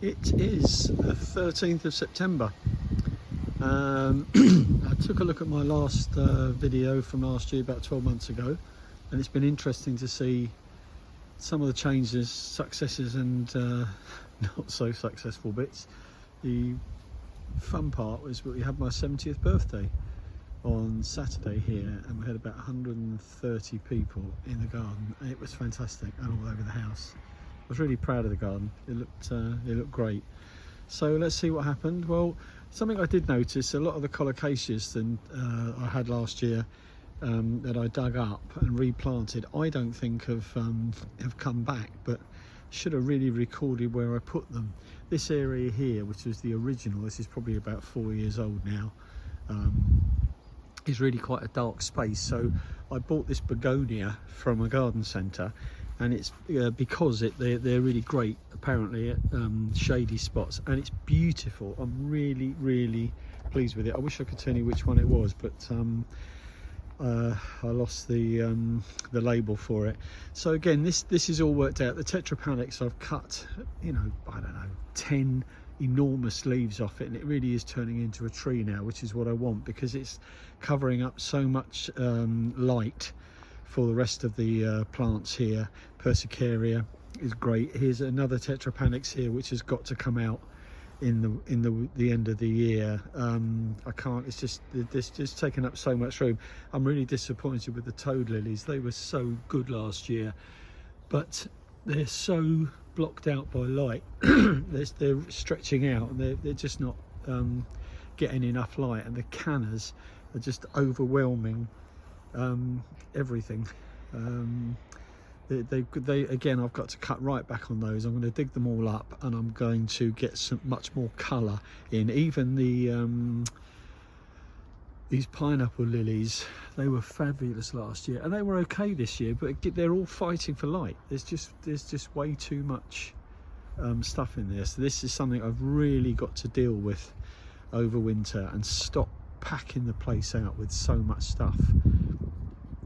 It is the 13th of September. I took a look at my last video from last year, about 12 months ago, and it's been interesting to see some of the changes, successes and not so successful bits. The fun part was we had my 70th birthday on Saturday here, and we had about 130 people in the garden. It was fantastic, and all over the house. I was really proud of the garden. It looked great. So let's see what happened. Well, something I did notice, a lot of the colocaceas that I had last year that I dug up and replanted, I don't think have come back, but should have really recorded where I put them. This area here, which was the original, this is probably about 4 years old now, is really quite a dark space. So I bought this begonia from a garden centre, and it's because they're really great apparently at shady spots, and it's beautiful. I'm really pleased with it. I wish I could tell you which one it was, but I lost the label for it. So again, this is all worked out. The Tetrapanax, I've cut, I don't know, 10 enormous leaves off it, and it really is turning into a tree now, which is what I want, because it's covering up so much light for the rest of the plants here. Persicaria is great. Here's another Tetrapanax here, which has got to come out in the end of the year. I can't, it's just taken up so much room. I'm really disappointed with the toad lilies. They were so good last year, but they're so blocked out by light. They're stretching out, and they're just not getting enough light, and the cannas are just overwhelming everything. They again, I've got to cut right back on those. I'm going to dig them all up, and I'm going to get some much more colour in. Even these pineapple lilies, they were fabulous last year, and they were okay this year, but they're all fighting for light. There's just way too much stuff in there. So this is something I've really got to deal with over winter, and stop packing the place out with so much stuff.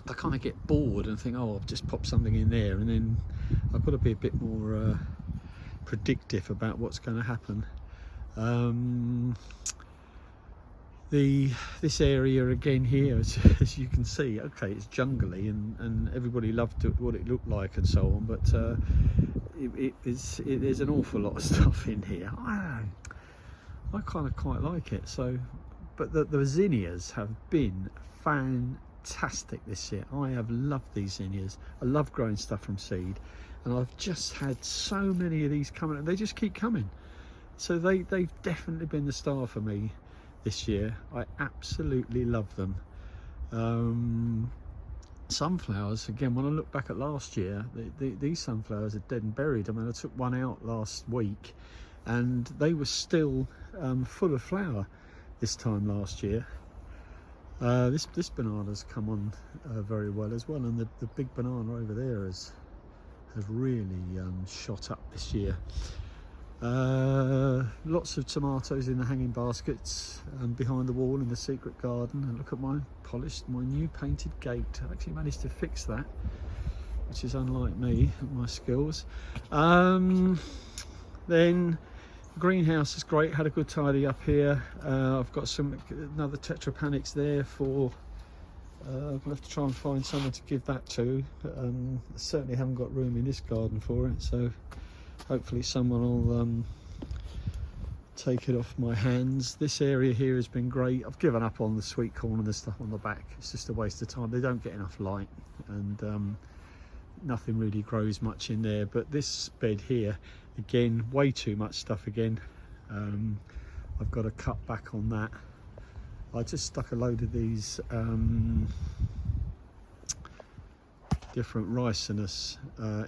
I kind of get bored and think, oh, I'll just pop something in there, and then I've got to be a bit more predictive about what's going to happen. This area again here, as you can see, okay, it's jungly, and everybody loved what it looked like and so on, but there's an awful lot of stuff in here. I kind of quite like it. So, but the zinnias have been fantastic this year. I have loved these zinnias. I love growing stuff from seed, and I've just had so many of these coming, and they just keep coming. So they've definitely been the star for me this year. I absolutely love them. Sunflowers, again, when I look back at last year, these sunflowers are dead and buried. I mean, I took one out last week, and they were still full of flower this time last year. This banana's come on very well as well, and the big banana over there has really shot up this year. Lots of tomatoes in the hanging baskets behind the wall in the secret garden. And look at my new painted gate. I actually managed to fix that, which is unlike me and my skills. Then greenhouse is great. Had a good tidy up here. I've got another Tetrapanax there for I'm gonna have to try and find someone to give that to. I certainly haven't got room in this garden for it, so hopefully someone will take it off my hands. This area here has been great. I've given up on the sweet corn and the stuff on the back. It's just a waste of time. They don't get enough light, and nothing really grows much in there. But this bed here, again, way too much stuff again. I've got to cut back on that. I just stuck a load of these different ricinus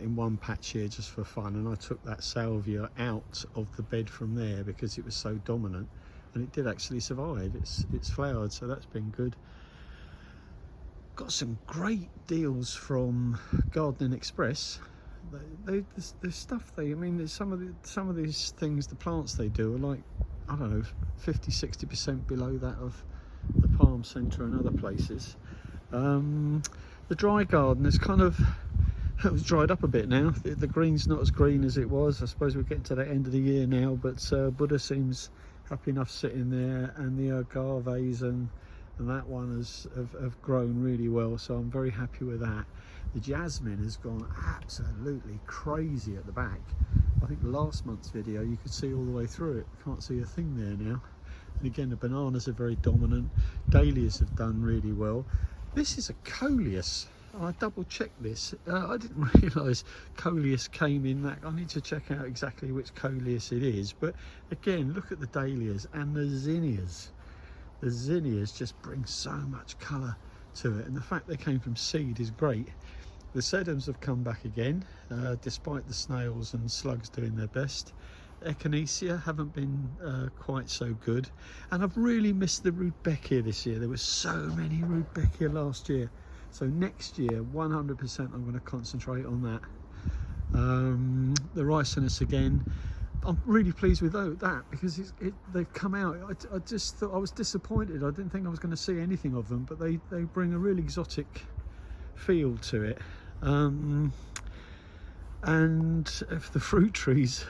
in one patch here just for fun, and I took that salvia out of the bed from there because it was so dominant, and it did actually survive. It's flowered, so that's been good. Got some great deals from Gardening Express. The stuff I mean, some of these things, the plants they do are like, I don't know, 50-60% below that of the Palm Centre and other places. The dry garden is kind of it was dried up a bit now. The green's not as green as it was. I suppose we're getting to the end of the year now, but Buddha seems happy enough sitting there, and the agaves and that one have grown really well, so I'm very happy with that. The jasmine has gone absolutely crazy at the back. I think last month's video you could see all the way through it. Can't see a thing there now. And again, the bananas are very dominant. Dahlias have done really well. This is a coleus. I double checked this. I didn't realise coleus came in that. I need to check out exactly which coleus it is. But again, look at the dahlias and the zinnias. The zinnias just bring so much colour to it, and the fact they came from seed is great. The sedums have come back again, despite the snails and slugs doing their best. Echinacea haven't been quite so good, and I've really missed the rudbeckia this year. There were so many rudbeckia last year, so next year 100% I'm going to concentrate on that. The ricinus again, I'm really pleased with that, because they've come out. I just thought I was disappointed. I didn't think I was going to see anything of them, but they bring a real exotic feel to it. And if the fruit trees,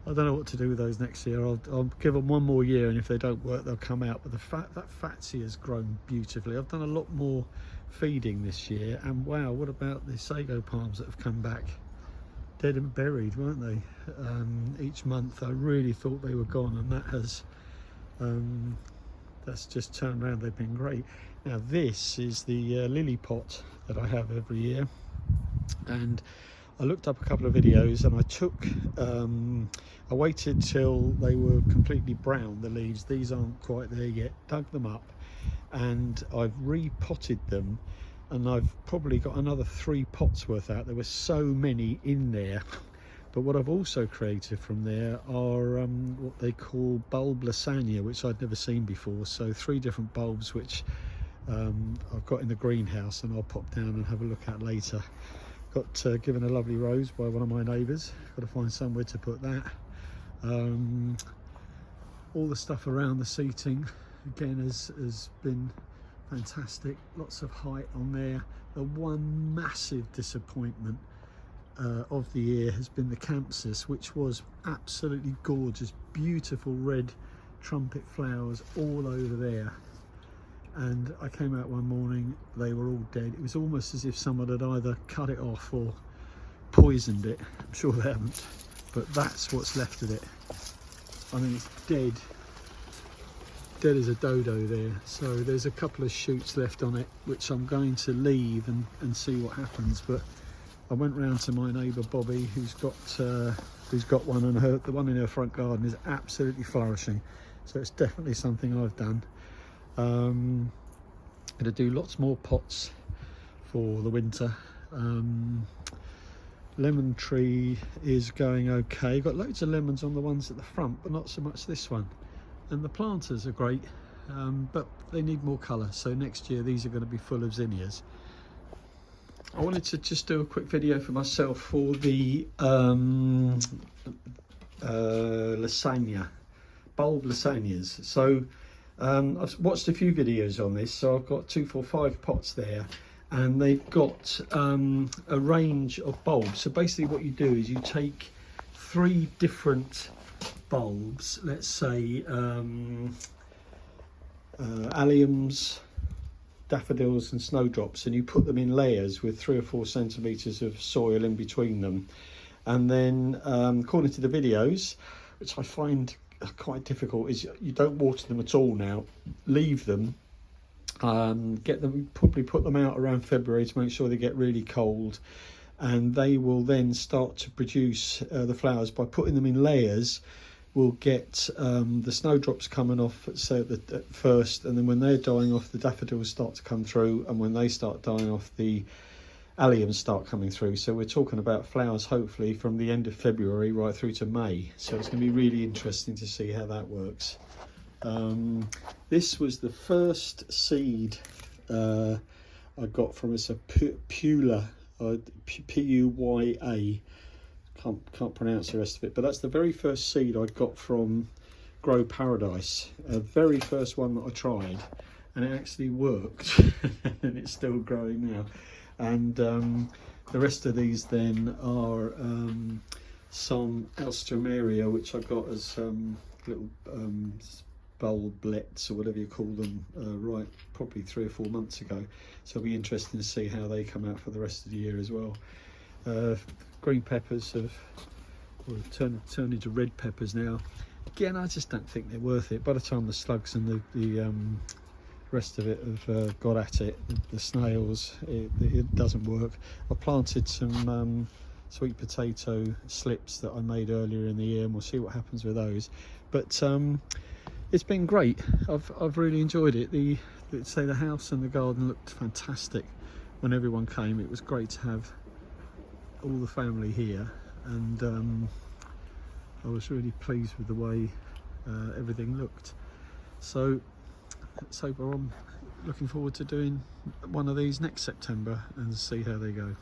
I don't know what to do with those next year. I'll give them one more year, and if they don't work, they'll come out. But that Fatsia has grown beautifully. I've done a lot more feeding this year, and wow, what about the sago palms that have come back? Dead and buried, weren't they? Each month I really thought they were gone, and that has that's just turned around. They've been great. Now this is the lily pot that I have every year, and I looked up a couple of videos, and I took I waited till they were completely brown, the leaves. These aren't quite there yet. Dug them up, and I've repotted them, and I've probably got another 3 pots worth out. There were so many in there. But what I've also created from there are what they call bulb lasagna, which I'd never seen before. So 3 different bulbs which I've got in the greenhouse, and I'll pop down and have a look at later. Got given a lovely rose by one of my neighbours. Got to find somewhere to put that. All the stuff around the seating again has been fantastic. Lots of height on there. The one massive disappointment of the year has been the Campsis, which was absolutely gorgeous, beautiful red trumpet flowers all over there. And I came out one morning, they were all dead. It was almost as if someone had either cut it off or poisoned it. I'm sure they haven't, but that's what's left of it. I mean, it's dead as a dodo there. So there's a couple of shoots left on it, which I'm going to leave and see what happens. But I went round to my neighbour Bobby, who's got one, and the one in her front garden is absolutely flourishing. So it's definitely something I've done. Going to do lots more pots for the winter. Lemon tree is going okay. Got loads of lemons on the ones at the front, but not so much this one. And the planters are great, but they need more colour. So next year these are going to be full of zinnias. I wanted to just do a quick video for myself for the lasagna, bulb lasagnas. So I've watched a few videos on this, so I've got 2, 4, 5 pots there, and they've got a range of bulbs. So basically what you do is you take 3 different bulbs, let's say alliums, daffodils and snowdrops, and you put them in layers with 3 or 4 centimetres of soil in between them. And then according to the videos, which I find quite difficult, is you don't water them at all now. Leave them, get them, probably put them out around February to make sure they get really cold, and they will then start to produce the flowers by putting them in layers. We'll get the snowdrops coming off at first, and then when they're dying off, the daffodils start to come through, and when they start dying off, the alliums start coming through. So we're talking about flowers hopefully from the end of February right through to May. So it's going to be really interesting to see how that works. This was the first seed I got from a Puya, P-U-Y-A. Can't pronounce the rest of it, but that's the very first seed I got from Grow Paradise, very first one that I tried, and it actually worked. And it's still growing now. And The rest of these then are some alstroemeria, which I got as little bulblets or whatever you call them, right, probably 3 or 4 months ago. So it'll be interesting to see how they come out for the rest of the year as well. Green peppers have turned into red peppers now. Again, I just don't think they're worth it. By the time the slugs and the rest of it have got at it, the snails, it doesn't work. I planted some sweet potato slips that I made earlier in the year, and we'll see what happens with those. But it's been great. I've really enjoyed it. The house and the garden looked fantastic when everyone came. It was great to have all the family here, and I was really pleased with the way everything looked. So I'm looking forward to doing one of these next September and see how they go.